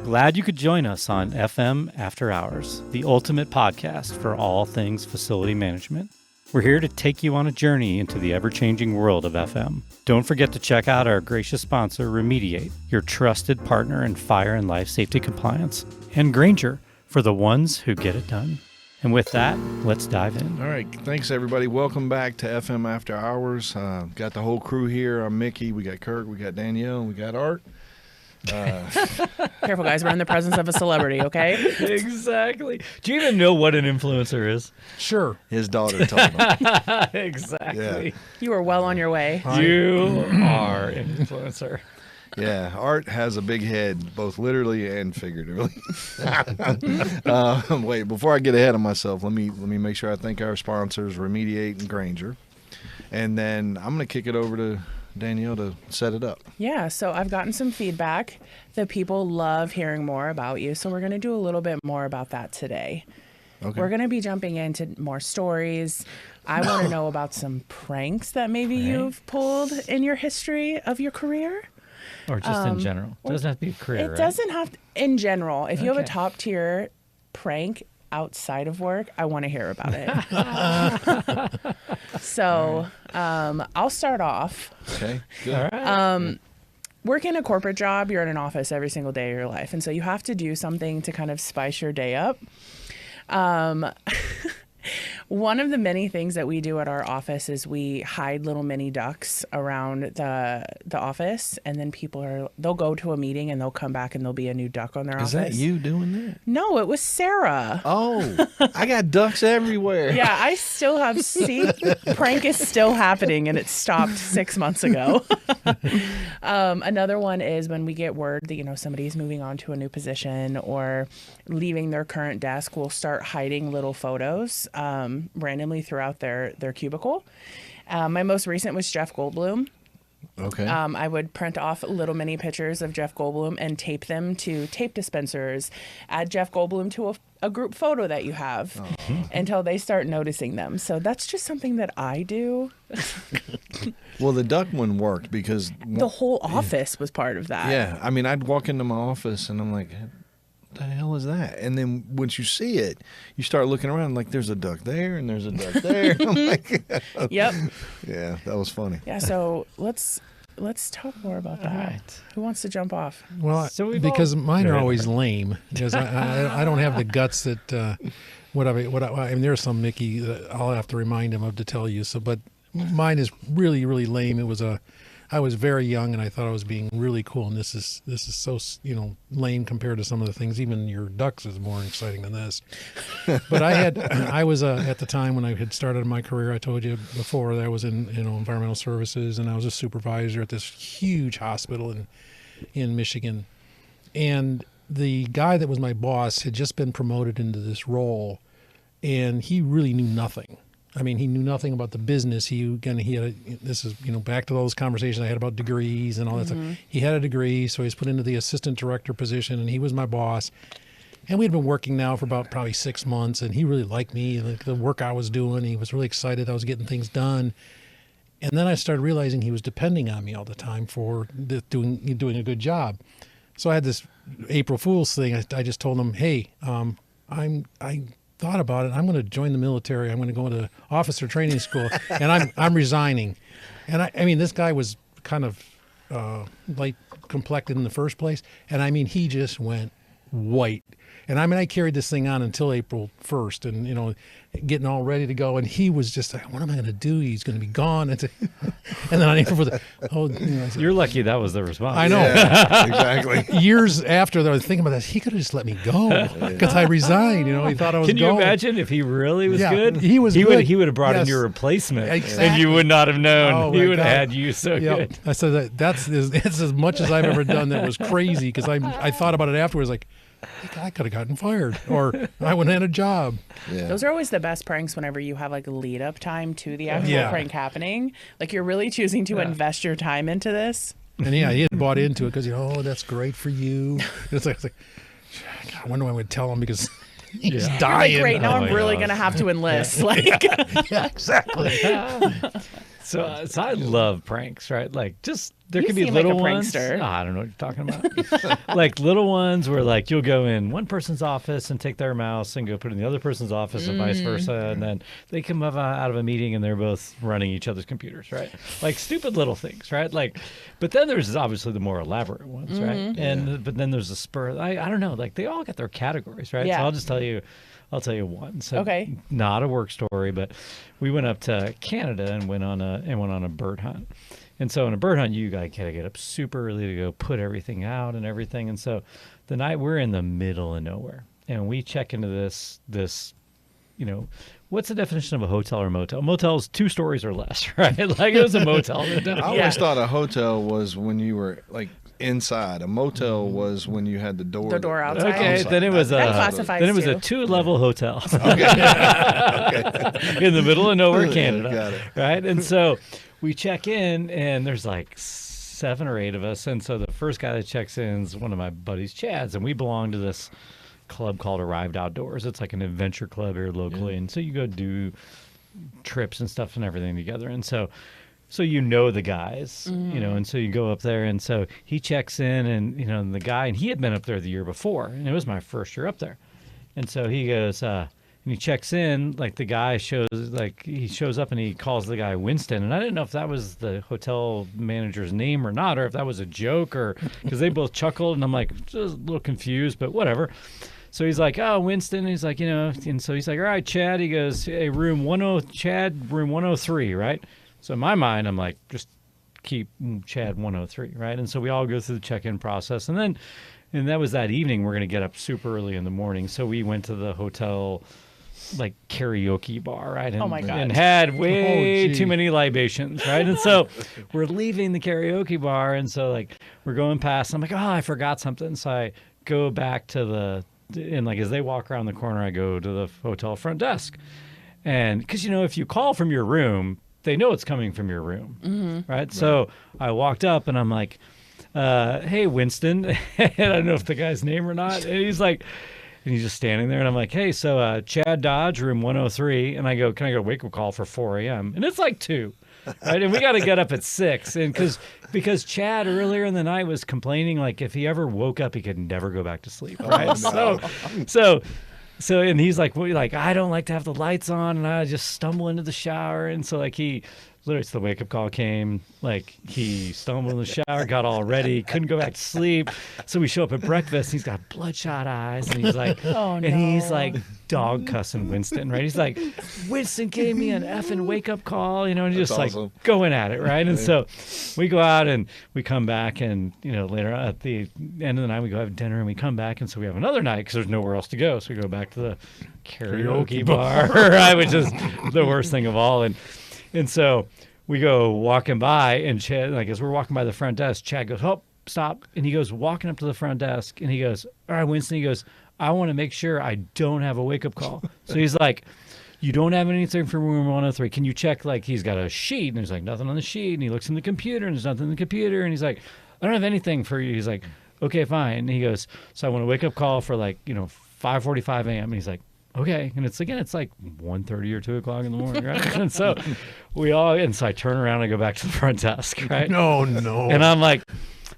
glad you could join us on FM After Hours, the ultimate podcast for all things facility management. We're here to take you on a journey into the ever-changing world of FM. Don't forget to check out our gracious sponsor, Remediate, your trusted partner in fire and life safety compliance, and Granger, for the ones who get it done. And with that, let's dive in. All right. Thanks, everybody. Welcome back to FM After Hours. Got the whole crew here. I'm Mickey. We got Kirk. We got Danielle. And we got Art. Careful, guys. We're in the presence of a celebrity, okay? Exactly. Do you even know what an influencer is? Sure. His daughter told him. Exactly. Yeah. You are well on your way. You are an influencer. Yeah. Art has a big head, both literally and figuratively. Wait, before I get ahead of myself, let me make sure I thank our sponsors, Remediate and Granger. And then I'm going to kick it over to Danielle to set it up. Yeah, so I've gotten some feedback that people love hearing more about you. So we're going to do a little bit more about that today. Okay. We're going to be jumping into more stories. I want to know about some pranks that maybe you've pulled in your history of your career. Or just in general. It doesn't have to be a career, It right? doesn't have to, in general. If you have a Okay. top tier prank outside of work, I want to hear about it. So I'll start off. Okay. Good. All right. Working a corporate job, you're in an office every single day of your life. And so you have to do something to kind of spice your day up. One of the many things that we do at our office is we hide little mini ducks around the office, and then they'll go to a meeting and they'll come back and there'll be a new duck on their Is office. that you doing that? No, it was Sarah. Oh, I got ducks everywhere. Yeah, I still have prank is still happening, and it stopped 6 months ago. Another one is when we get word that somebody's moving on to a new position or leaving their current desk, we'll start hiding little photos randomly throughout their cubicle. My most recent was Jeff Goldblum. Okay. I would print off little mini pictures of Jeff Goldblum and tape them to tape dispensers. Add Jeff Goldblum to a group photo that you have until they start noticing them. So that's just something that I do. Well, the duck one worked because The whole office was part of that. yeah, I mean, I'd walk into my office and I'm like, what the hell is that? And then once you see it, you start looking around like there's a duck there and there's a duck there. I'm like, Yep. yeah, that was funny. Yeah. So let's talk more about that. All right. Who wants to jump off? Well, So we've because mine Go are ahead, always lame. Because I don't have the guts that I mean, there's some Mickey that I'll have to remind him of to tell you. So, but mine is really, really lame. I was very young and I thought I was being really cool, and this is so lame compared to some of the things. Even your ducks is more exciting than this. But I was at the time when I had started my career, I told you before, that I was in environmental services, and I was a supervisor at this huge hospital in Michigan, and the guy that was my boss had just been promoted into this role, and he really knew nothing. I mean, he knew nothing about the business. This is back to those conversations I had about degrees and all that stuff. He had a degree, so he was put into the assistant director position, and he was my boss. And we had been working now for about probably 6 months, and he really liked me and the work I was doing. He was really excited I was getting things done. And then I started realizing he was depending on me all the time for doing a good job. So I had this April Fool's thing. I just told him, hey, I thought about it. I'm going to join the military. I'm going to go into officer training school, and I'm resigning. And I mean, this guy was kind of light complected in the first place, and I mean, he just went white. And I mean, I carried this thing on until April 1st, and getting all ready to go. And he was just like, "What am I going to do? He's going to be gone." And then on April 4th, I said, You're lucky that was the response. I know. Yeah, exactly. Years after that, I was thinking about that. He could have just let me go because I resigned. He thought I was Can you going. imagine if he really was Yeah, good? he was He good. would have brought in Yes. your replacement, Exactly. and you would not have known. Oh, He my would have God. had you so Yep. good. I said that's as much as I've ever done. That was crazy because I thought about it afterwards, like, I could have gotten fired, or I wouldn't have had a job. Yeah. Those are always the best pranks whenever you have like a lead up time to the actual Yeah. prank happening. Like you're really choosing to invest your time into this. And yeah, he had bought into it because that's great for you. It's like God, I wonder when I would tell him because he's dying. Like, great, now Oh I'm my really gosh. going to have to enlist. Like, Yeah, exactly. So I love pranks, right? Like just there You could be seem like little a ones. prankster. Oh, I don't know what you're talking about. Like little ones where like you'll go in one person's office and take their mouse and go put it in the other person's office and vice versa, and then they come up out of a meeting and they're both running each other's computers, right? Like stupid little things, right? Like, but then there's obviously the more elaborate ones, right? And but then there's the spur. I don't know. Like they all got their categories, right? Yeah. So I'll just tell you. I'll tell you one. So Okay. not a work story, but we went up to Canada and went on a bird hunt. And so in a bird hunt, you gotta get up super early to go put everything out and everything. And so the night we're in the middle of nowhere, and we check into this, what's the definition of a hotel or motel? Motel's 2 stories or less, right? Like it was a motel. I always thought a hotel was when you were like inside. A motel was when you had the door. The door outside. Okay, then it was That classifies then it was too. a 2-level hotel Okay. in the middle of nowhere, Canada. Got it. Right, and so we check in, and there's like 7 or 8 of us, and so the first guy that checks in is one of my buddies, Chad's, and we belong to this club called Arrived Outdoors. It's like an adventure club here locally, and so you go do trips and stuff and everything together, and so you know the guys, and so you go up there, and so he checks in, and the guy, and he had been up there the year before, and it was my first year up there, and so he goes, and he checks in, like the guy shows up and he calls the guy Winston, and I didn't know if that was the hotel manager's name or not, or if that was a joke, or because they both chuckled, and I'm like just a little confused, but whatever. So he's like, oh, Winston. He's like, and so he's like, all right, Chad. He goes, hey, room 103, right? So in my mind, I'm like, just keep Chad 103, right? And so we all go through the check-in process. And that was that evening. We're going to get up super early in the morning. So we went to the hotel, like, karaoke bar, right? And, Oh, my God. And had way gee. too many libations, right? And so we're leaving the karaoke bar. And so, like, we're going past. I'm like, oh, I forgot something. So I go back to and, like, as they walk around the corner, I go to the hotel front desk. And because, if you call from your room, they know it's coming from your room, right? So I walked up and I'm like, hey, Winston. And I don't know if the guy's name or not. And he's like, and he's just standing there. And I'm like, hey, so Chad Dodge, room 103. And I go, can I get a wake-up call for 4 a.m.? And it's like 2, right? And we got to get up at 6. And because Chad earlier in the night was complaining, like if he ever woke up, he could never go back to sleep, right? Oh, no. So, and he's like, well, I don't like to have the lights on, and I just stumble into the shower. And so, like, he literally, the wake up call came, like, he stumbled in the shower, got all ready, couldn't go back to sleep. So we show up at breakfast, and he's got bloodshot eyes, and he's like, he's like dog cussing Winston, right? He's like, Winston gave me an effing wake up call, and he's just awesome. like going at it, right? And so we go out and we come back, and later on at the end of the night we go have dinner, and we come back, and so we have another night because there's nowhere else to go. So we go back to the karaoke bar, right? Which is the worst thing of all. And so we go walking by, and Chad, like as we're walking by the front desk, Chad goes, oh, stop. And he goes walking up to the front desk, and he goes, all right, Winston, he goes, I want to make sure I don't have a wake-up call. So he's like, you don't have anything from room 103. Can you check, like, he's got a sheet, and there's like nothing on the sheet, and he looks in the computer, and there's nothing in the computer, and he's like, I don't have anything for you. He's like, okay, fine. And he goes, so I want a wake-up call for 5:45 a.m. And he's like, okay. And it's like 1:30 or 2 o'clock in the morning, right? And so I turn around and I go back to the front desk, right? No. And I'm like,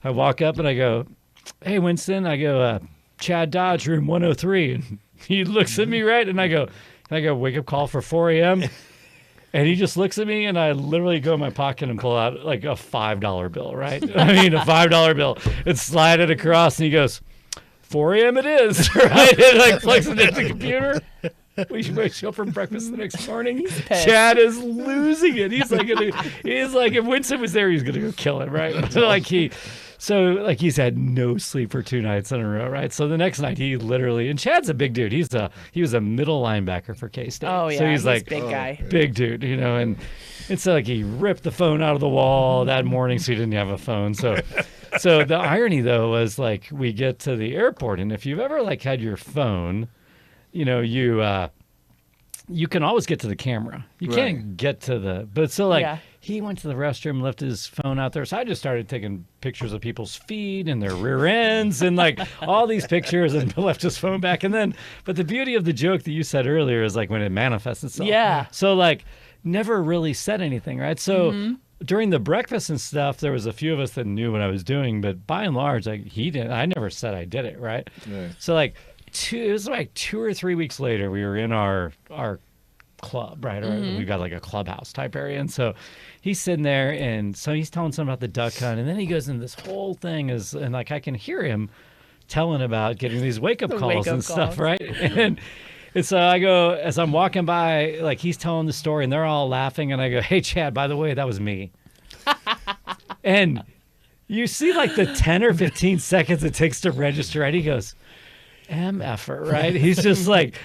I walk up and I go, hey, Winston, I go, Chad Dodge, room 103. And he looks at me, right? And I go, can I get a wake up call for 4 a.m.? And he just looks at me, and I literally go in my pocket and pull out like a $5 bill, right? I mean, a $5 bill, and slide it across, and he goes, 4 a.m. it is, right? And like flexes it at the computer. We should show up for breakfast the next morning. Chad is losing it. He's like, if Winston was there, he's gonna go kill him, right? So he's had no sleep for 2 nights in a row, right? So the next night he literally, and Chad's a big dude. He was a middle linebacker for K-State. Oh yeah, so he's like big guy, big dude, and so like he ripped the phone out of the wall that morning, so he didn't have a phone. So the irony though was like we get to the airport, and if you've ever like had your phone, you can always get to the camera. You can't get to he went to the restroom, left his phone out there. So I just started taking pictures of people's feet and their rear ends and like all these pictures, and left his phone back. And then, but the beauty of the joke that you said earlier is like when it manifests itself. Yeah. So like, never really said anything, right? So during the breakfast and stuff, there was a few of us that knew what I was doing, but by and large, like he didn't. I never said I did it, right? So like it was like 2 or 3 weeks later, we were in our club, right? Or we got like a clubhouse type area, and so he's sitting there, and so he's telling something about the duck hunt, and then he goes into this whole thing and like I can hear him telling about getting these wake up calls and stuff, right? And so I go, as I'm walking by, like he's telling the story, and they're all laughing, and I go, "Hey, Chad, by the way, that was me." And you see like the 10 or 15 seconds it takes to register, right? He goes, "MFer," right? He's just like,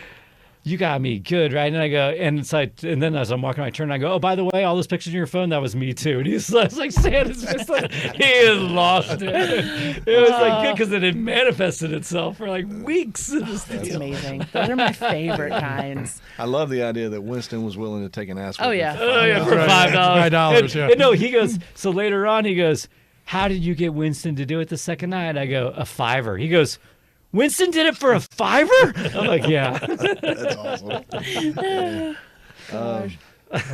"You got me good," right? And I go, and it's like, and then as I'm walking my turn, I go, "Oh, by the way, all those pictures on your phone, that was me too." And he's like saying his fist, like, he has lost it. It was like good because it had manifested itself for like weeks. That's amazing. Those are my favorite kinds. I love the idea that Winston was willing to take an ass. Oh yeah. For $5. $5, yeah. And no, he goes, so later on, he goes, "How did you get Winston to do it the second night?" I go, "A $5." He goes, "Winston did it for a $5?" I'm like, "Yeah." That's awesome.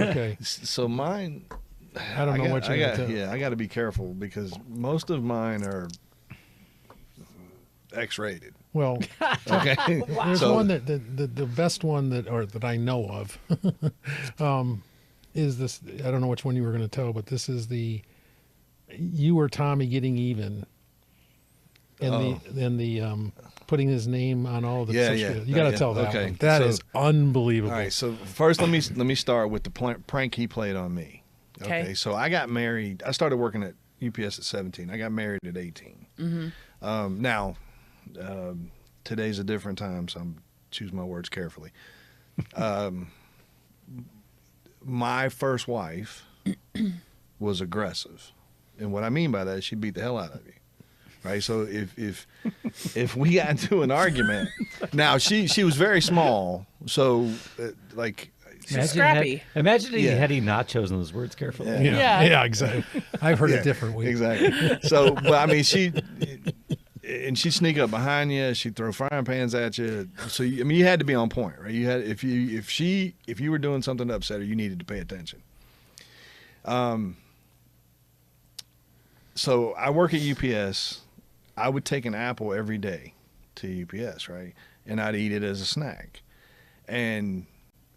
Okay. So mine, I don't know what you're going to tell. Yeah, I got to be careful because most of mine are X-rated. Well, Okay. there's one that the best one that I know of is this. I don't know which one you were going to tell, but this is you or Tommy getting even, and the putting his name on all the. Yeah. You got to tell that Okay. one. That So- is unbelievable. All right. So first, let me start with the prank he played on me. Okay. So I got married. I started working at UPS at 17. I got married at 18. Now, today's a different time, so I'm choose my words carefully. My first wife was aggressive, and what I mean by that is she beat the hell out of you, right? So if we got into an argument, now she was very small, so like. Scrappy. Imagine had he not chosen those words carefully. Yeah. Exactly. I've heard it different ways. Exactly. So, but I mean, she'd sneak up behind you. She'd throw frying pans at you. So, you had to be on point, right? You had if you were doing something to upset her, you needed to pay attention. So I work at UPS. I would take an apple every day to UPS, right? And I'd eat it as a snack. And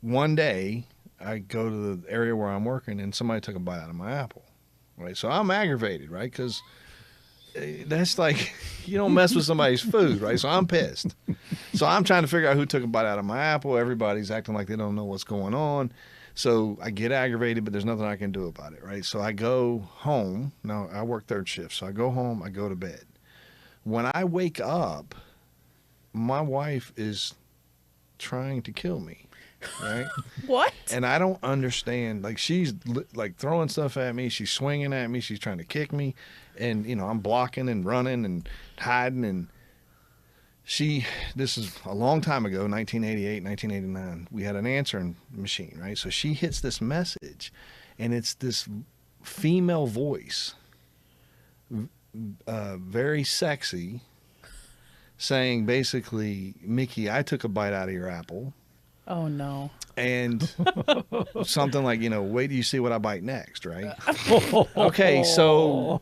one day, I go to the area where I'm working, and somebody took a bite out of my apple, right? So I'm aggravated, right? Because that's like, you don't mess with somebody's food, right? So I'm pissed. So I'm trying to figure out who took a bite out of my apple. Everybody's acting like they don't know what's going on. So I get aggravated, but there's nothing I can do about it, right? So I go home. Now, I work third shift, so I go home, I go to bed. When I wake up, my wife is trying to kill me. Right? What? And I don't understand. Like, she's like throwing stuff at me. She's swinging at me. She's trying to kick me. And, I'm blocking and running and hiding. And this is a long time ago, 1988, 1989. We had an answering machine, right? So she hits this message, and it's this female voice, very sexy, saying basically, "Mickey, I took a bite out of your apple." Oh no. And something like, wait till you see what I bite next, right? Okay, so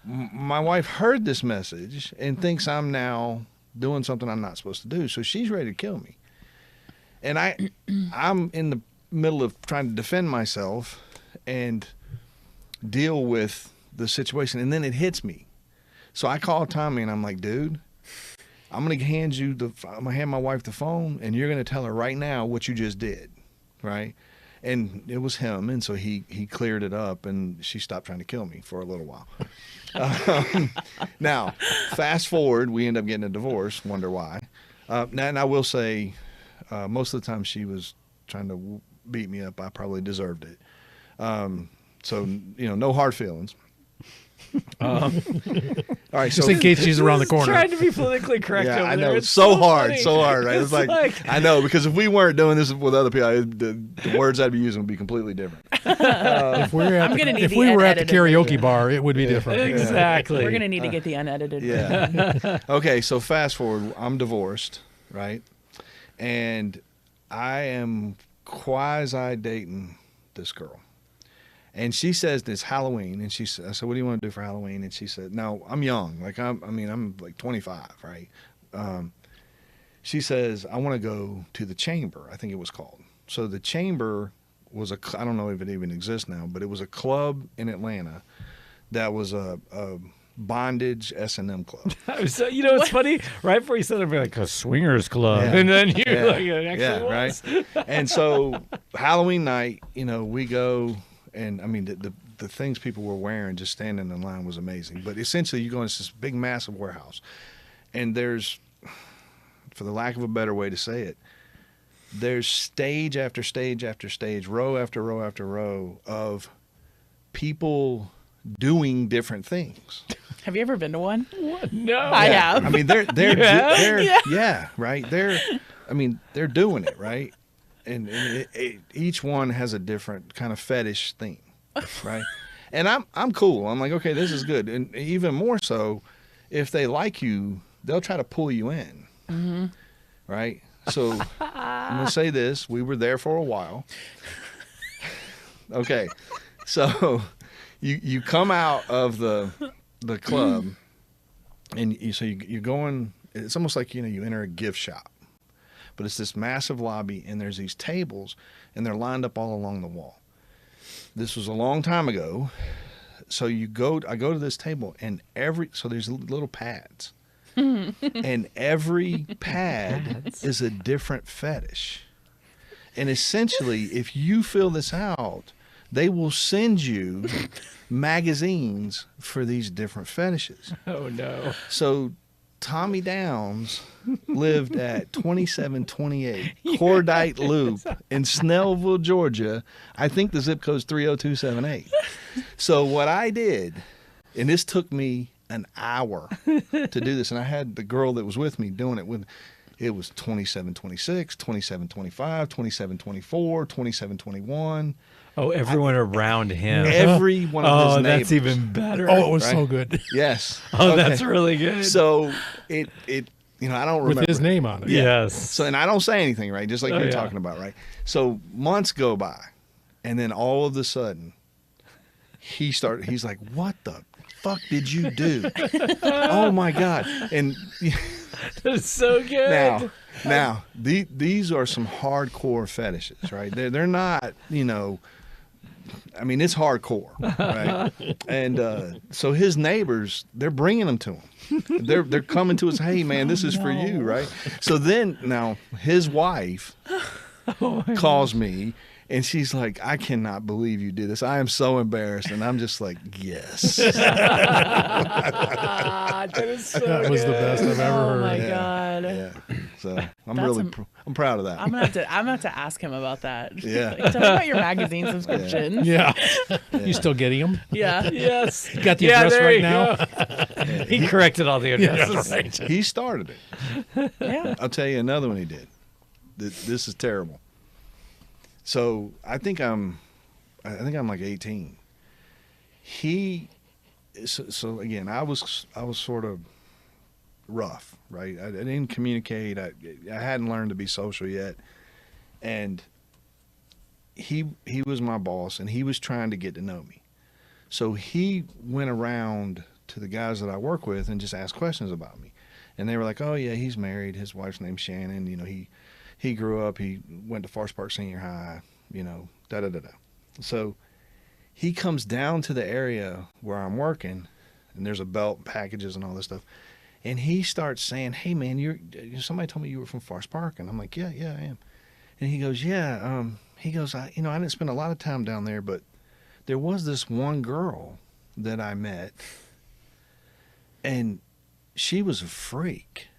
my wife heard this message and thinks I'm now doing something I'm not supposed to do. So she's ready to kill me. And I'm in the middle of trying to defend myself and deal with the situation. And then it hits me. So I call Tommy and I'm like, "Dude, I'm going to hand my wife the phone, and you're going to tell her right now what you just did," right? And it was him, and so he cleared it up, and she stopped trying to kill me for a little while. Now, fast forward, we end up getting a divorce. Wonder why? And I will say, most of the time she was trying to beat me up. I probably deserved it. So no hard feelings. All right, Just in case she's around the corner. Trying to be politically correct over I there. know, It's so funny. hard, right? It's It's like, I know, because if we weren't doing this with other people, the words I'd be using would be completely different. If we were at I'm gonna need if the we were at the unedited karaoke version. bar, it would be different. Exactly. We're gonna need to get the unedited. Yeah. Okay, so fast forward, I'm divorced, right? And I am quasi dating this girl. And she says it's Halloween, and I said, "What do you want to do for Halloween?" And she said, "No, I'm young. Like I'm like 25, right?" She says, "I want to go to the Chamber." I think it was called. So the Chamber was I don't know if it even exists now, but it was a club in Atlanta that was a bondage S&M club. So, you know, it's funny. Right before you said it, I'd be like a swingers club, Yeah. and then you're Yeah. like, it actually was. Right. And so Halloween night, you know, we go, and I mean the things people were wearing just standing in line was amazing. But essentially, you go into this big, massive warehouse, and there's, for the lack of a better way to say it, there's stage after stage after stage, row after row after row of people doing different things. Have you ever been to one? No, I have. I mean, they're Yeah. yeah, right. They're doing it right, and each one has a different kind of fetish theme, right? And I'm cool. I'm like, okay, this is good. And even more so, if they like you, they'll try to pull you in, right? So I'm gonna say this: we were there for a while. Okay, so you come out of the club, and you're going. It's almost like, you know, you enter a gift shop, but it's this massive lobby, and there's these tables, and they're lined up all along the wall. This was a long time ago, so I go to this table, and so there's little pads, and every pad is a different fetish, and essentially, if you fill this out, they will send you magazines for these different fetishes. Oh no. So Tommy Downs lived at 2728 Cordite Loop in Snellville, Georgia. I think the zip code's 30278. So what I did, and this took me an hour to do this, and I had the girl that was with me doing it with. It was 2726, 2725, 2724, 2721. Oh, everyone around him. Every one of his Oh, neighbors. that's even better. Oh, it was Right? so good. Yes. Oh, Okay. that's really good. So it you know, I don't remember. With his name on it. Yes. So, and I don't say anything, right? Just like you're yeah. talking about, right? So months go by, and then all of a sudden, he's like, "What the fuck did you do?" Oh my God. And That's so good. now these are some hardcore fetishes, right? They're not, you know, I mean, it's hardcore, right? And so his neighbors, they're bringing them to him. They're coming to us. Hey, man, this is for you, right? So then now his wife calls me, and she's like, "I cannot believe you did this. I am so embarrassed." And I'm just like, "Yes." That is so That was the best I've ever Oh heard. my Yeah. God. Yeah. So I'm That's really I'm proud of that. I'm gonna have to ask him about that. Yeah. Like, tell me about your magazine subscriptions. Yeah. You still getting them? Yeah. Yes. Got the Yeah, address there right you now? go. He corrected all the addresses. He started it. Yeah. I'll tell you another one he did. This is terrible. So I think I'm like 18. So again, I was sort of rough, right? I didn't communicate. I hadn't learned to be social yet, and he was my boss, and he was trying to get to know me. So he went around to the guys that I work with and just asked questions about me, and they were like, "Oh yeah, he's married. His wife's name's Shannon. You know, he grew up. He went to Forest Park Senior High. You know, da da da da." So he comes down to the area where I'm working, and there's a belt and packages and all this stuff. And he starts saying, "Hey man, somebody told me you were from Forest Park." And I'm like, yeah, I am. And he goes, "Yeah." He goes, I didn't spend a lot of time down there, but there was this one girl that I met, and she was a freak,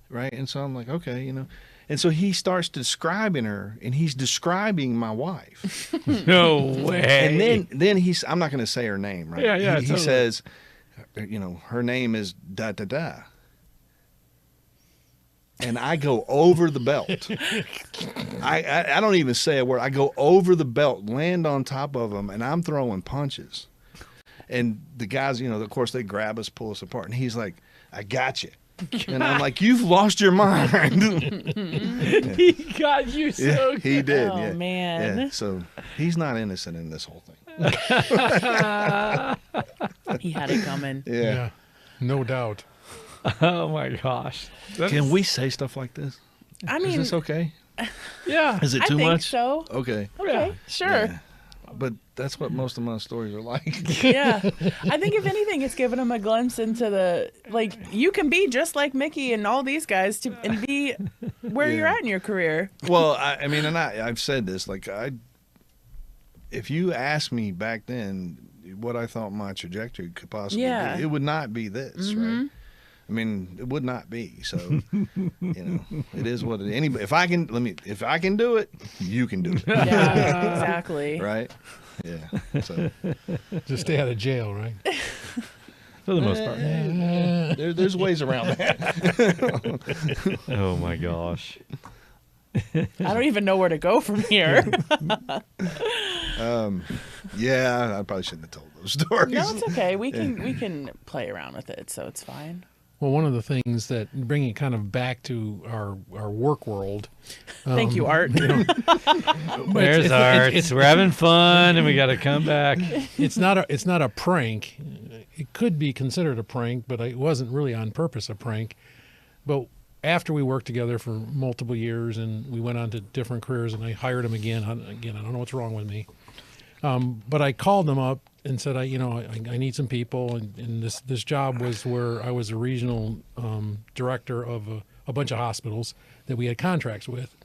right? And so I'm like, okay, you know. And so he starts describing her, and he's describing my wife. No way. And then I'm not going to say her name, right? Yeah, He totally. says, you know, her name is da da da. And I go over the belt. I don't even say a word. I go over the belt, land on top of him, and I'm throwing punches. And the guys, you know, of course, they grab us, pull us apart, and he's like, "I got you." And I'm like, you've lost your mind. He got you so good. He did. Oh, yeah. man. Yeah. So he's not innocent in this whole thing. He had it coming. Yeah. No doubt. Oh my gosh. Can we say stuff like this? I Is mean, this okay? Yeah. Is it I too think much? so. Okay. Okay, sure. Yeah. But that's what most of my stories are like. Yeah. I think if anything, it's given him a glimpse into the, like, you can be just like Mickey and all these guys and be where you're at in your career. Well, I mean, and I've said this, like, if you asked me back then what I thought my trajectory could possibly be, it would not be this, right? I mean, it would not be. So, it is what it. Anybody, if I can do it, you can do it. Yeah, exactly. Right? Yeah. So Just stay out of jail, right? For the most part. there's ways around that. Oh my gosh. I don't even know where to go from here. Yeah, I probably shouldn't have told those stories. No, it's okay. We can play around with it, so it's fine. Well, one of the things that bringing it kind of back to our work world. Thank you, Art. Where's it's- Art? it's- We're having fun and we got to come back. It's not a prank. It could be considered a prank, but it wasn't really on purpose a prank. But after we worked together for multiple years and we went on to different careers, and I hired him again. I don't know what's wrong with me. But I called him up and said, I need some people, and this job was where I was a regional director of a bunch of hospitals that we had contracts with,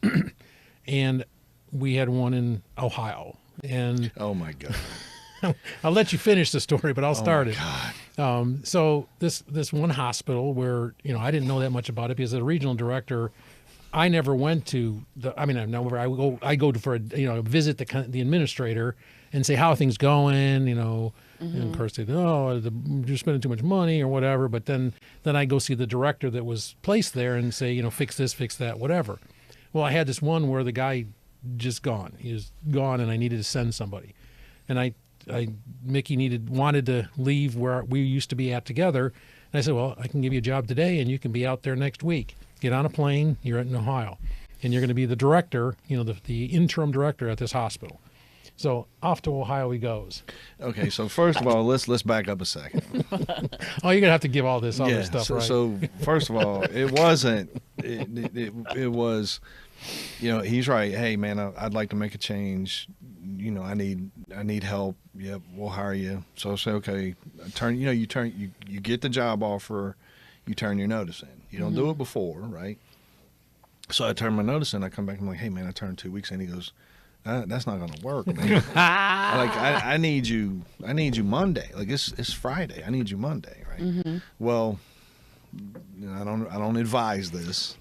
and we had one in Ohio. And Oh my God. I'll let you finish the story, but I'll start it. God. So this one hospital where I didn't know that much about it because as a regional director, I never went to I go to for a visit the administrator and say how are things going, and of course they you're spending too much money or whatever. But then I go see the director that was placed there and say fix this, fix that, whatever. Well, I had this one where the guy just gone. He was gone, and I needed to send somebody, and Mickey wanted to leave where we used to be at together, and I said, well, I can give you a job today, and you can be out there next week. Get on a plane. You're in Ohio, and you're going to be the director, the interim director at this hospital. So off to Ohio he goes. Okay, so first of all, let's back up a second. Oh, you're gonna have to give all this other stuff, right? So first of all, it wasn't. It was. He's right. Hey, man, I'd like to make a change. I need help. Yep, we'll hire you. So I say, okay, you get the job offer, you turn your notice in. You don't do it before, right? So I turn my notice in. I come back and I'm like, hey, man, I turned 2 weeks in. He goes, that's not gonna work, man. I need you Monday. Like it's Friday. I need you Monday, right? Well, I don't advise this.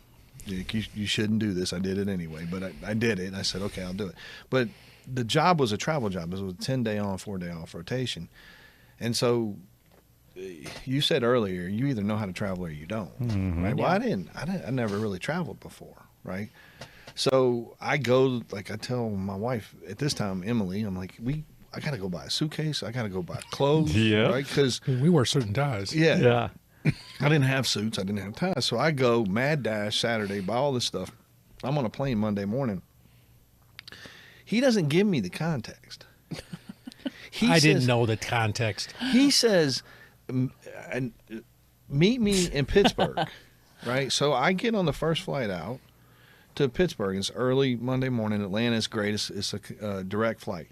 You shouldn't do this. I did it anyway, but I did it. I said, okay, I'll do it. But the job was a travel job. It was a 10-day on, 4-day off rotation. And so you said earlier, you either know how to travel or you don't, right? Well, I never really traveled before, right? So I go, like I tell my wife at this time, Emily, I'm like, I got to go buy a suitcase. I got to go buy clothes, right? Because we wear suit and ties. Yeah. I didn't have suits. I didn't have ties. So I go mad dash Saturday, buy all this stuff. I'm on a plane Monday morning. He doesn't give me the context. I didn't know the context. He says, meet me in Pittsburgh, right? So I get on the first flight out to Pittsburgh. It's early Monday morning. Atlanta is great. It's a direct flight.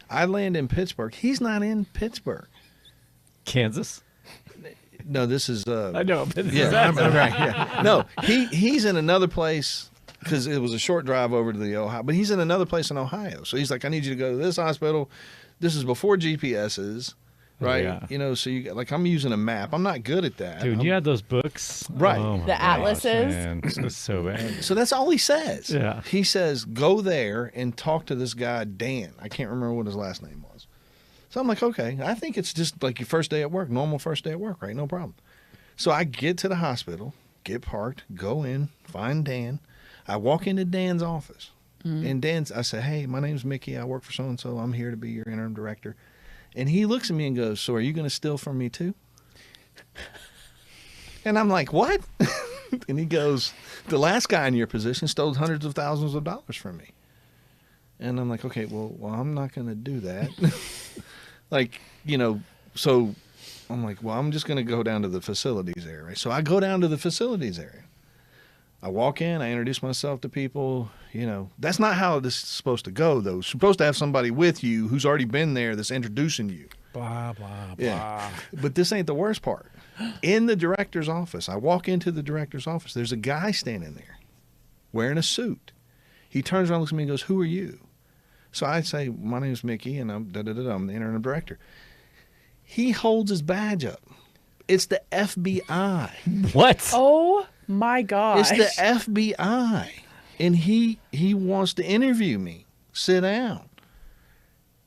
I land in Pittsburgh. He's not in Pittsburgh. Kansas? No, this is. I know. But Yeah, I'm right. Yeah. No, he's in another place because it was a short drive over to the Ohio. But he's in another place in Ohio. So he's like, I need you to go to this hospital. This is before GPSs, right? Yeah. So you got, like, I'm using a map. I'm not good at that. Dude, you had those books? Right. Oh my The gosh, atlases? man. It was so bad. So that's all he says. Yeah. He says, go there and talk to this guy, Dan. I can't remember what his last name was. So I'm like, okay, I think it's just like your first day at work, normal first day at work, right? No problem. So I get to the hospital, get parked, go in, find Dan. I walk into Dan's office. And I say, hey, my name's Mickey. I work for so-and-so. I'm here to be your interim director. And he looks at me and goes, so are you going to steal from me too? And I'm like, what? And he goes, the last guy in your position stole hundreds of thousands of dollars from me. And I'm like, okay, well, I'm not going to do that. Like, so I'm like, well, I'm just going to go down to the facilities area. Right? So I go down to the facilities area. I walk in, I introduce myself to people. That's not how this is supposed to go, though. You're supposed to have somebody with you who's already been there that's introducing you. Blah, blah, Yeah. But this ain't the worst part. In the director's office, I walk into the director's office. There's a guy standing there wearing a suit. He turns around, looks at me, and goes, "Who are you?" So I say, "My name is Mickey, and I'm I'm the interim director." He holds his badge up. It's the FBI. What? Oh my gosh. It's the FBI, and he wants to interview me. Sit down.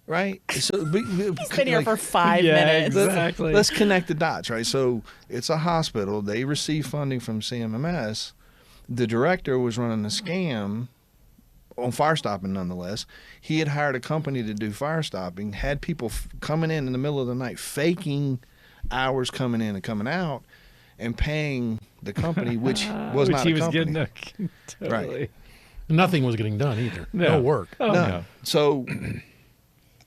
Right? So He's been here for 5 minutes. Exactly. Let's connect the dots, right? So it's a hospital. They receive funding from CMMS. The director was running a scam on fire stopping, nonetheless. He had hired a company to do fire stopping, had people coming in the middle of the night, faking hours coming in and coming out, and paying the company, which was not he a was company. getting totally. Right. Nothing was getting done either. No work. Oh, no. So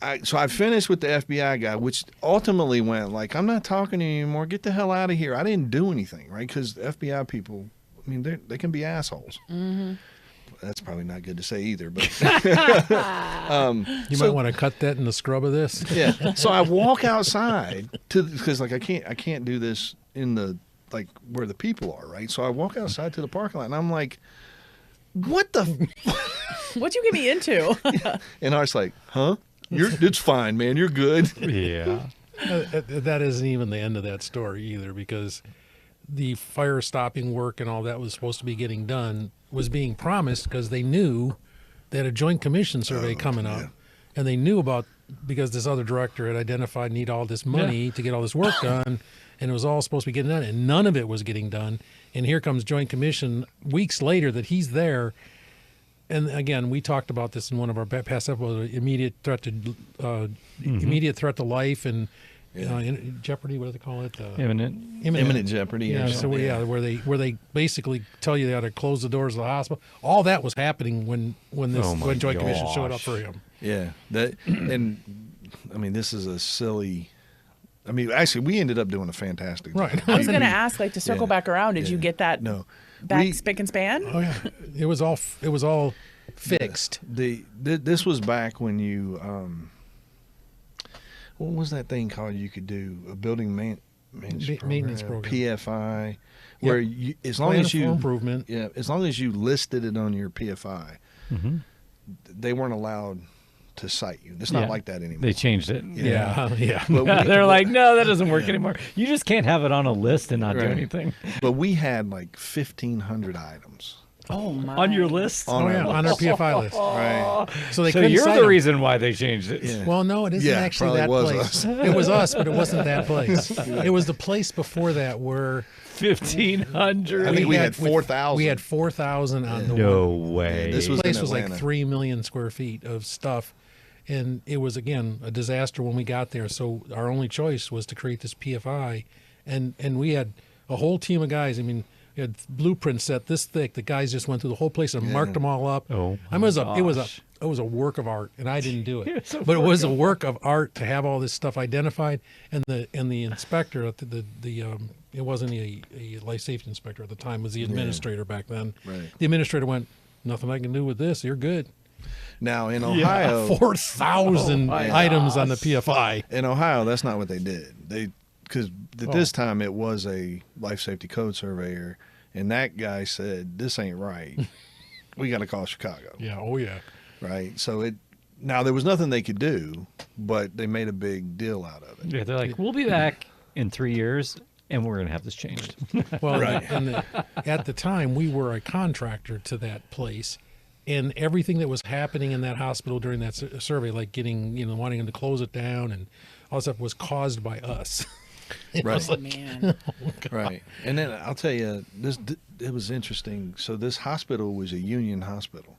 I finished with the FBI guy, which ultimately went like, I'm not talking to you anymore. Get the hell out of here. I didn't do anything, right? Because FBI people, I mean, they can be assholes. Mm-hmm. That's probably not good to say either. But You might want to cut that in the scrub of this. yeah. So I walk outside because like I can't do this in the like where the people are, right? So I walk outside to the parking lot, and I'm like, what the? What'd you get me into? And Art's like, huh? It's fine, man. You're good. Yeah. That isn't even the end of that story either, because the fire stopping work and all that was supposed to be getting done was being promised because they knew they had a joint commission survey coming up, and they knew about, because this other director had identified need all this money to get all this work done, and it was all supposed to be getting done, and none of it was getting done. And here comes joint commission weeks later that he's there. And again, we talked about this in one of our past episodes: immediate threat to life, and jeopardy. What do they call it? Imminent jeopardy. Yeah. So where they basically tell you they ought to close the doors of the hospital. All that was happening when joint commission showed up for him. Yeah. And I mean, this is a silly. I mean, actually, we ended up doing a fantastic job. I was going to ask, like, to circle back around, did you get that back spick and span? Oh yeah, it was all fixed. This was back when you what was that thing called? You could do a building maintenance program, PFI, where you, as long as you improvement, as long as you listed it on your PFI, they weren't allowed to cite you. It's not like that anymore. They changed it. Yeah. But they're like, no, that doesn't work anymore. You just can't have it on a list and not do anything. But we had like 1,500 items. Oh my! On your list? On our PFI list. Right. So they So couldn't you're cite the them. reason why they changed it. Yeah. Well, no, it isn't actually that was place. us. It was us, but it wasn't that place. It was the place before that where 1,500. I think we had 4,000. We had 4,000 on the No one. way. This was place in was like Atlanta. 3 million square feet of stuff, and it was again a disaster when we got there. So our only choice was to create this PFI, and we had a whole team of guys. I mean, we had blueprints set this thick. The guys just went through the whole place and marked them all up. Oh, I mean, it was gosh. a work of art, and I didn't do it. It But it was a work of art to have all this stuff identified, and the inspector at it wasn't a life safety inspector at the time, it was the administrator back then. Right. The administrator went, "Nothing I can do with this. You're good." Now in Ohio, 4,000 items on the PFI. in Ohio, that's not what they did. Because at this time it was a life safety code surveyor, and that guy said, "This ain't right. We got to call Chicago." Yeah. Oh yeah. Right. So now there was nothing they could do, but they made a big deal out of it. Yeah, they're like, we'll be back in 3 years, and we're going to have this changed. Well, Right. At the time, we were a contractor to that place, and everything that was happening in that hospital during that survey, like wanting them to close it down and all that stuff, was caused by us. Right. Oh, man. Right. And then I'll tell you, it was interesting. So this hospital was a union hospital.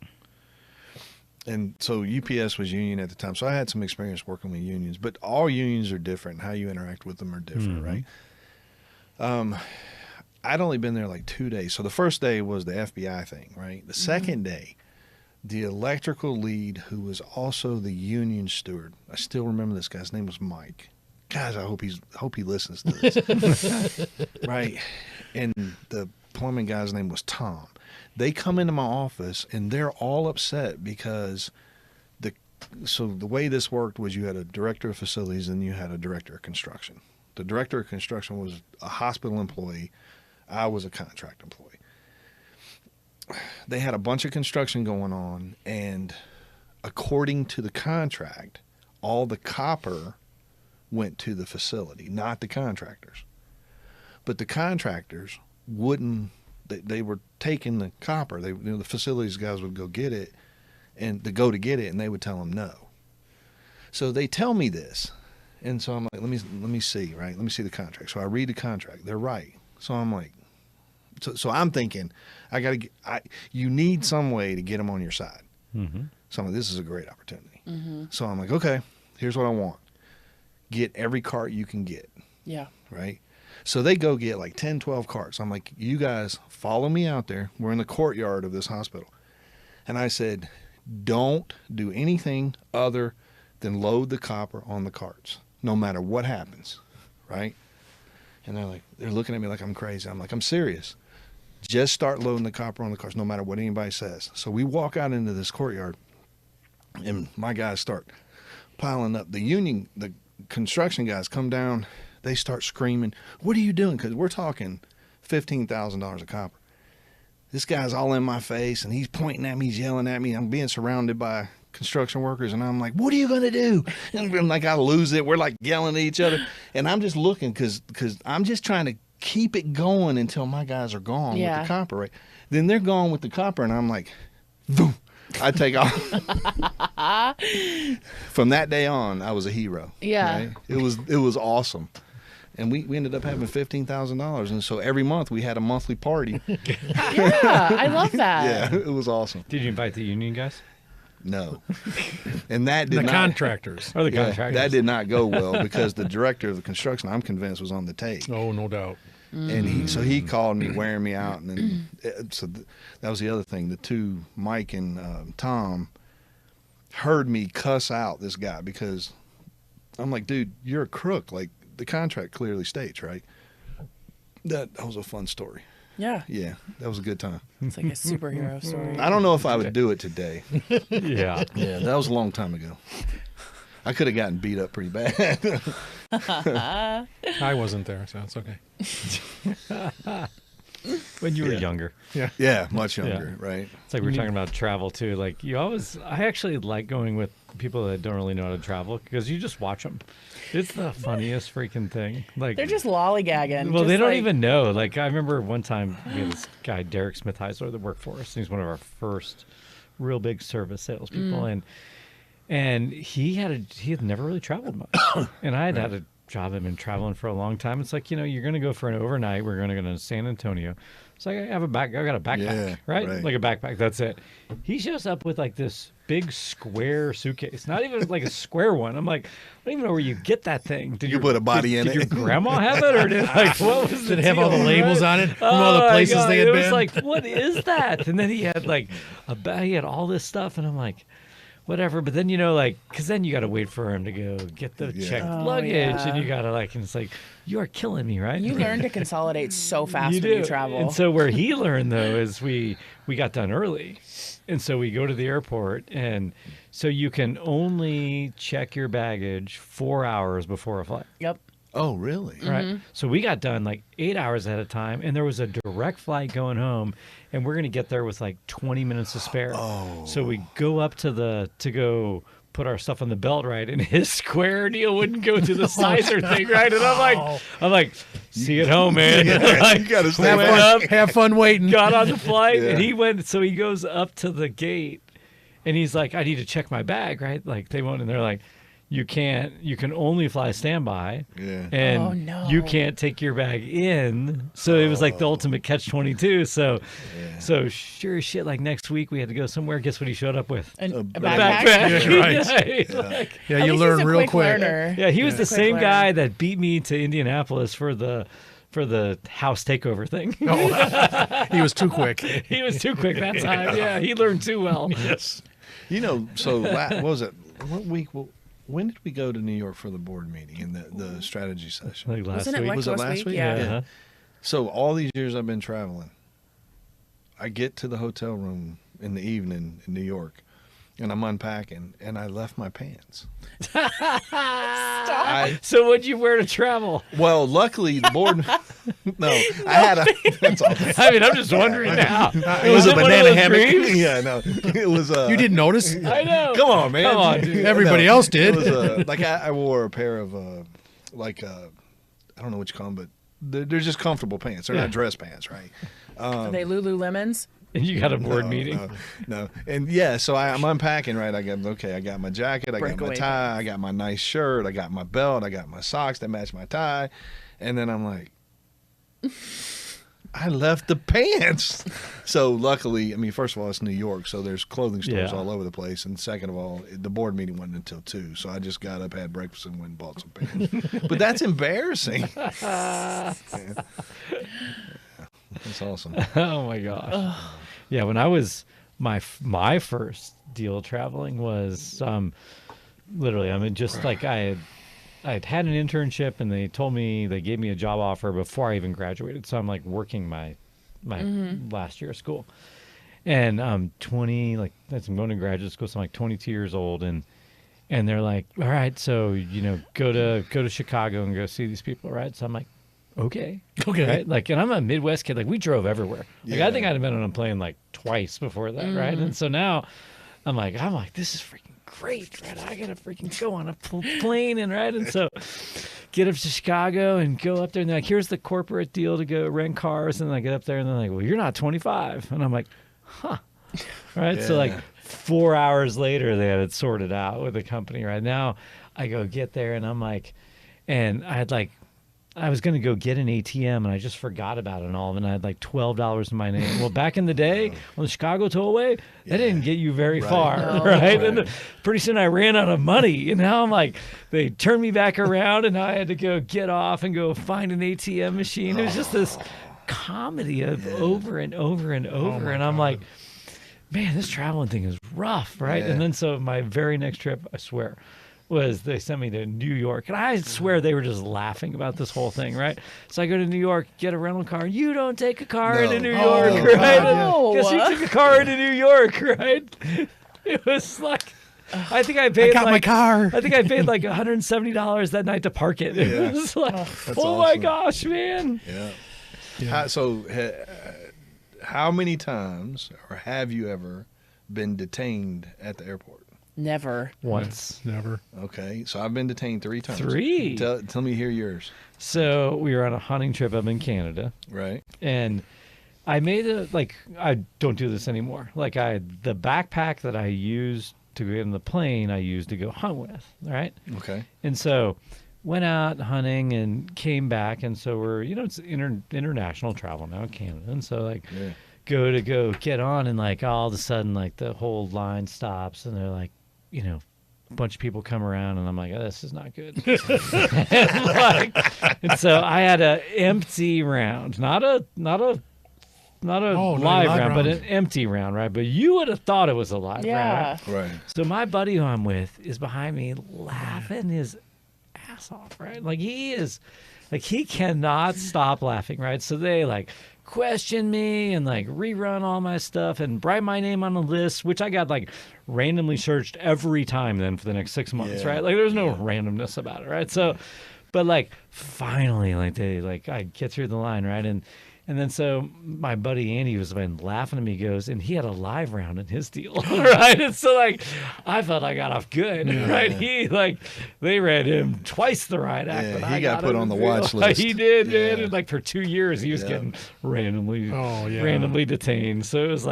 And so UPS was union at the time. So I had some experience working with unions, but all unions are different. How you interact with them are different, right? I'd only been there like 2 days. So the first day was the FBI thing, right? The second day, the electrical lead, who was also the union steward, I still remember this guy. His name was Mike. Guys, I hope he listens to this. Right. And the plumbing guy's name was Tom. They come into my office and they're all upset because so the way this worked was you had a director of facilities and you had a director of construction. The director of construction was a hospital employee. I was a contract employee. They had a bunch of construction going on, and according to the contract, all the copper went to the facility, not the contractors. But the contractors wouldn't, they were taking the copper. The facilities guys would go get it, and they go to get it, and they would tell them no. So they tell me this, and so I'm like, let me see, right? Let me see the contract. So I read the contract. They're right. So I'm like, so I'm thinking, you need some way to get them on your side. Mm-hmm. So I'm like, this is a great opportunity. Mm-hmm. So I'm like, okay, here's what I want. Get every cart you can get. Yeah. Right? So they go get like 10, 12 carts. I'm like, you guys follow me out there. We're in the courtyard of this hospital. And I said, don't do anything other than load the copper on the carts, no matter what happens. Right? And they're looking at me like I'm crazy. I'm like, I'm serious. Just start loading the copper on the cars, no matter what anybody says. So we walk out into this courtyard, and my guys start piling up. The construction guys come down. They start screaming, what are you doing? Because we're talking $15,000 of copper. This guy's all in my face, and he's pointing at me, he's yelling at me. I'm being surrounded by construction workers, and I'm like, what are you going to do? And I'm like, I lose it. We're like yelling at each other. And I'm just looking because I'm just trying to keep it going until my guys are gone with the copper, right? Then they're gone with the copper, and I'm like, boom, I take off. From that day on, I was a hero. Yeah. Right? It was awesome. And we ended up having $15,000. And so every month we had a monthly party. Yeah, I love that. Yeah, it was awesome. Did you invite the union guys? No. And that did The not. Contractors. Or the Yeah, contractors? that did not go well because the director of the construction, I'm convinced, was on the tape. Oh, no doubt. And he called me, wearing me out. And then, that was the other thing. The two, Mike and Tom, heard me cuss out this guy because I'm like, dude, you're a crook. Like, the contract clearly states, right? That was a fun story. Yeah. Yeah, that was a good time. It's like a superhero story. I don't know if I would do it today. Yeah. Yeah, that was a long time ago. I could have gotten beat up pretty bad. I wasn't there, so it's okay. When you were younger. Yeah, much younger, right? It's like we're talking about travel too. Like I actually like going with people that don't really know how to travel because you just watch them. It's the funniest freaking thing. Like They're just lollygagging. well, just they don't like, even know. Like I remember one time we had this guy, Derek Smith-Heisler, that worked for us. He's one of our first real big service salespeople, and he had never really traveled much, and I had a job. I've been traveling for a long time. It's like, you're going to go for an overnight. We're going to go to San Antonio. It's like I got a backpack, right? Like a backpack. That's it. He shows up with like this big square suitcase, not even like a square one. I'm like, I don't even know where you get that thing. Did You put a body in did it? your grandma have it, or did what was Did it have all the labels on it from all the my places God, they had it been? was like, what is that? And then he had like he had all this stuff, and I'm like, whatever. But then because then you got to wait for him to go get the checked luggage, and you got to and it's like, you are killing me, right? You learn to consolidate so fast You when do. you travel. And so where he learned though is we got done early, and so we go to the airport, and so you can only check your baggage 4 hours before a flight. Yep. Oh, really? Right. So we got done like 8 hours at a time, and there was a direct flight going home, and we're going to get there with like 20 minutes to spare. Oh. So we go up to go put our stuff on the belt, right? And his square deal wouldn't go to the sizer thing, right? And I'm like, see you at home, man. Yeah, you gotta stay went back. up, Have fun waiting. got on the flight, Yeah. and he goes up to the gate, and he's like, I need to check my bag, right? Like they won't, and they're like, you can only fly standby, Yeah. and Oh, no. you can't take your bag in. So it was like the ultimate catch-22. So sure as shit, like next week we had to go somewhere. Guess what he showed up with? A A backpack. backpack. Yeah, right. Like, Yeah, At you least learn he's a real quick quick. learner. yeah, he was the Quick same learner. guy that beat me to Indianapolis for the for the house takeover thing. He was too quick. He was too quick that time. Yeah, he learned too well. Yes. You know, so what was it? What week? When did we go to New York for the board meeting and the strategy session? Like last Wasn't it week. like Was it last week? Yeah. Uh-huh. So all these years I've been traveling, I get to the hotel room in the evening in New York, and I'm unpacking, and I left my pants. So what'd you wear to travel? Well, luckily the board. No, I had a. That's all. I mean, I'm just wondering now. It was a one of banana those hammock. dreams? Yeah, no, it was. You didn't notice? I know. Come on, man. Come on, dude. Everybody else did. It was like I wore a pair of I don't know what you call them, but they're just comfortable pants. They're Yeah. not dress pants, right? Are they Lululemons? And you got a board No, meeting. No. And yeah, so I'm unpacking, right? I got my jacket, I got my Breakaway tie, I got my nice shirt, I got my belt, I got my socks that match my tie. And then I'm like, I left the pants. So luckily, I mean, first of all, it's New York, so there's clothing stores Yeah. all over the place. And second of all, the board meeting wasn't until 2. So I just got up, had breakfast, and went and bought some pants. But that's embarrassing. Yeah. That's awesome. Oh my gosh. Yeah, when I was my first deal traveling was literally, I mean, just like I had had an internship, and they gave me a job offer before I even graduated. So I'm like working my last year of school, and I'm 20, like I'm going to graduate school, so I'm like 22 years old, and they're like, all right, so go to Chicago and go see these people, right? So I'm like, okay, right? Like, and I'm a Midwest kid. Like, we drove everywhere. Like, Yeah. I think I'd have been on a plane like twice before that, right? And so now, I'm like, this is freaking great, right? I gotta freaking go on a plane, and right, and so get up to Chicago and go up there, and they're like, here's the corporate deal to go rent cars, and I get up there, and they're like, well, you're not 25, and I'm like, huh, right? So like 4 hours later, they had it sorted out with the company. Right now, I go get there, and I'm like, and I was going to go get an ATM, and I just forgot about it and all, and I had like $12 in my name. Well, back in the day on the Chicago tollway, that didn't get you very far, No. right? And pretty soon I ran out of money, and now I'm like, they turned me back around, and I had to go get off and go find an ATM machine. It was just this comedy of over and over and over, and I'm like, man, this traveling thing is rough, right? Yeah. And then so my very next trip, I swear, was they sent me to New York, and I swear they were just laughing about this whole thing, right? So I go to New York, get a rental car. You don't take a car No. into New Oh, York, God, right? no. Guess who took a car into New York, right? It was like, I think I paid got my car. I think I paid like $170 that night to park it. It Yeah. was like, That's oh my awesome. gosh, man. Yeah. How many times or have you ever been detained at the airport? Never. Once. Never. Okay, so I've been detained 3 times. 3? Tell me hear yours. So we were on a hunting trip up in Canada. Right. And I made I don't do this anymore. Like the backpack that I used to get in the plane, I used to go hunt with, right? Okay. And so went out hunting and came back. And so we're, it's international travel now in Canada. And so go get on, and like all of a sudden, like the whole line stops, and they're like, a bunch of people come around, and I'm like, oh, this is not good. and so I had an empty round, not a live round, but an empty round, right? But you would have thought it was a live round. Yeah. Right. So my buddy who I'm with is behind me laughing his ass off, right? Like he cannot stop laughing, right? So they question me and rerun all my stuff and write my name on the list, which I got randomly searched every time then for the next 6 months, Yeah. right? There's no randomness about it, right? So, but finally, I get through the line, right? And then so my buddy Andy was laughing at me, goes, and he had a live round in his deal, right? And so I felt I got off good, right? He they read him twice the riot act. Yeah, that he I got put in on the deal. watch list. He did, Yeah. man. And for 2 years he was getting randomly Oh, yeah. randomly detained. So it was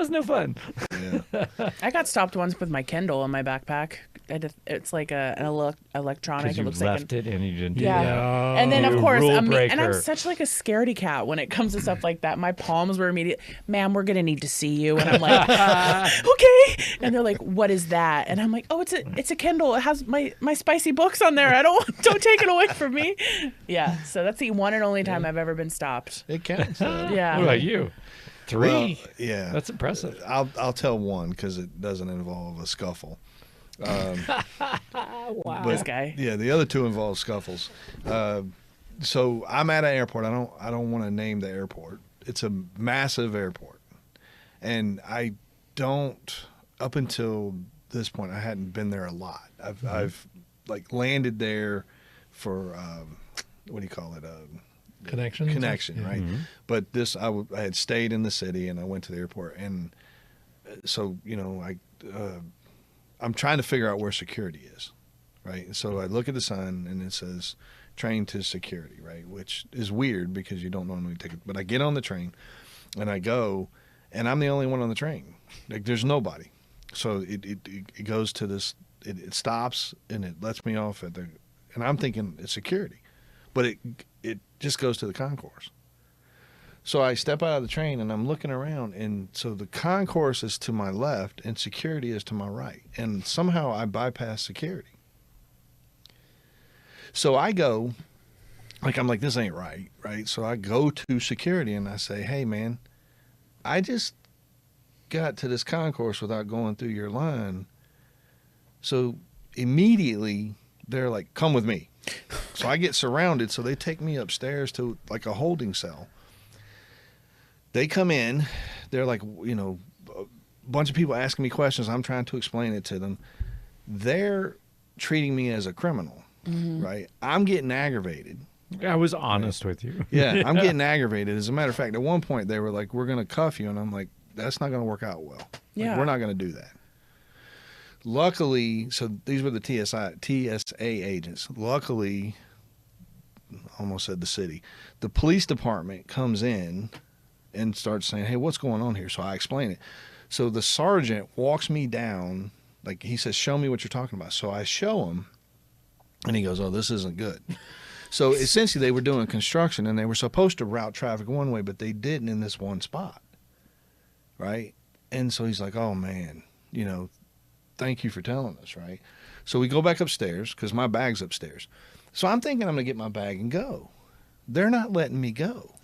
was no fun. Yeah. I got stopped once with my Kindle in my backpack. It's like an electronic. Because It you looks left like it and you didn't do Yeah. that. And then, of You course, rule and I'm breaker. such like a scaredy cat when it comes to stuff like that. My palms were immediate. Ma'am, we're gonna need to see you. And I'm like, okay. And they're like, what is that? And I'm like, oh, it's a Kindle. It has my spicy books on there. Don't take it away from me. Yeah. So that's the one and only time I've ever been stopped. It counts. though. Yeah. What about you? 3? Well, yeah. That's impressive. I'll tell one because it doesn't involve a scuffle. Wow. This guy. Yeah, the other 2 involve scuffles. So I'm at an airport. I don't want to name the airport. It's a massive airport, and I don't. Up until this point, I hadn't been there a lot. I've like landed there for what do you call it? Connection, right? But I had stayed in the city and I went to the airport, and so I'm trying to figure out where security is, right? And so I look at the sign and it says train to security, right? Which is weird because you don't normally take it. But I get on the train and I go, and I'm the only one on the train. Like there's nobody. So it goes to this. It stops and it lets me off at and I'm thinking it's security, but it just goes to the concourse. So I step out of the train and I'm looking around, and so the concourse is to my left and security is to my right, and somehow I bypass security. So I go, I'm like, this ain't right? So I go to security and I say, hey man, I just got to this concourse without going through your line. So immediately they're like, come with me. So I get surrounded, so they take me upstairs to like a holding cell. They come in, they're like, a bunch of people asking me questions. I'm trying to explain it to them. They're treating me as a criminal, right? I'm getting aggravated. I was honest with you. Yeah, I'm getting aggravated. As a matter of fact, at one point they were like, we're going to cuff you. And I'm like, that's not going to work out well. Like, Yeah. we're not going to do that. Luckily, so these were the TSA agents. Luckily, almost said the city, the police department comes in and starts saying, hey, what's going on here? So I explain it. So the sergeant walks me down, like he says, show me what you're talking about. So I show him, and he goes, oh, this isn't good. So essentially they were doing construction, and they were supposed to route traffic one way, but they didn't in this one spot, right? And so he's like, oh, man, thank you for telling us, right? So we go back upstairs because my bag's upstairs. So I'm thinking I'm going to get my bag and go. They're not letting me go.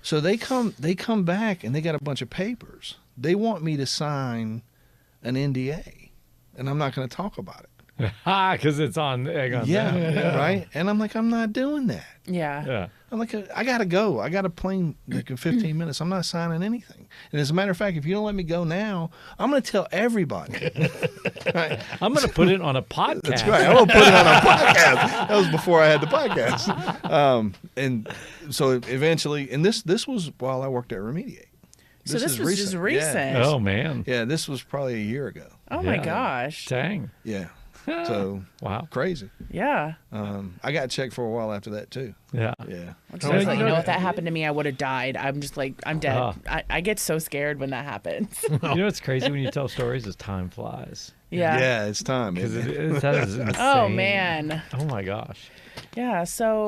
So they come back and they got a bunch of papers. They want me to sign an NDA, and I'm not going to talk about it. Because it's on egg on them. Right? And I'm like, I'm not doing that. Yeah. I'm like, I got to go. I got a plane like in 15 minutes. I'm not signing anything. And as a matter of fact, if you don't let me go now, I'm going to tell everybody. Right? I'm going to put it on a podcast. That's right. I'm going to put it on a podcast. That was before I had the podcast. And so eventually, and this was while I worked at Remediate. So this was just recent. Yeah. Oh, man. Yeah, this was probably a year ago. Oh my gosh. Dang. Yeah. So Wow. crazy. Yeah. I got checked for a while after that too. Yeah. Yeah. Just like, if that happened to me, I would have died. I'm just like, I'm dead. I get so scared when that happens. You know what's crazy when you tell stories is time flies. Yeah. Yeah, it's time. Because isn't it? that is insane. Oh man. Oh my gosh. Yeah. So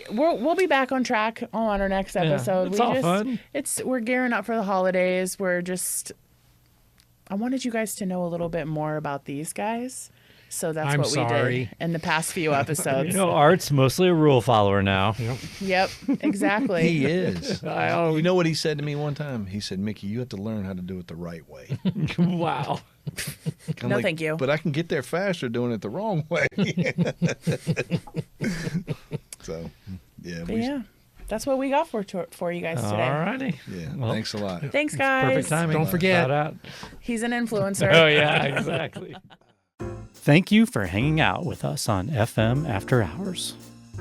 we'll be back on track on our next episode. It's all fun. We're gearing up for the holidays. I wanted you guys to know a little bit more about these guys. So that's what we did in the past few episodes. Art's mostly a rule follower now. Yep, exactly. He is. You know what he said to me one time? He said, Mickey, you have to learn how to do it the right way. Wow. No, thank you. But I can get there faster doing it the wrong way. So, yeah. That's what we got for you guys today. All righty. Yeah, Well, thanks a lot. Thanks, guys. Perfect timing. Don't forget. Shout out. He's an influencer. Oh, yeah, exactly. Thank you for hanging out with us on FM After Hours.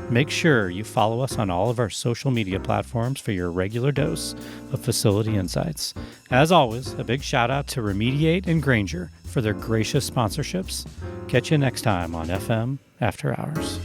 Make sure you follow us on all of our social media platforms for your regular dose of facility insights. As always, a big shout out to Remediate and Granger for their gracious sponsorships. Catch you next time on FM After Hours.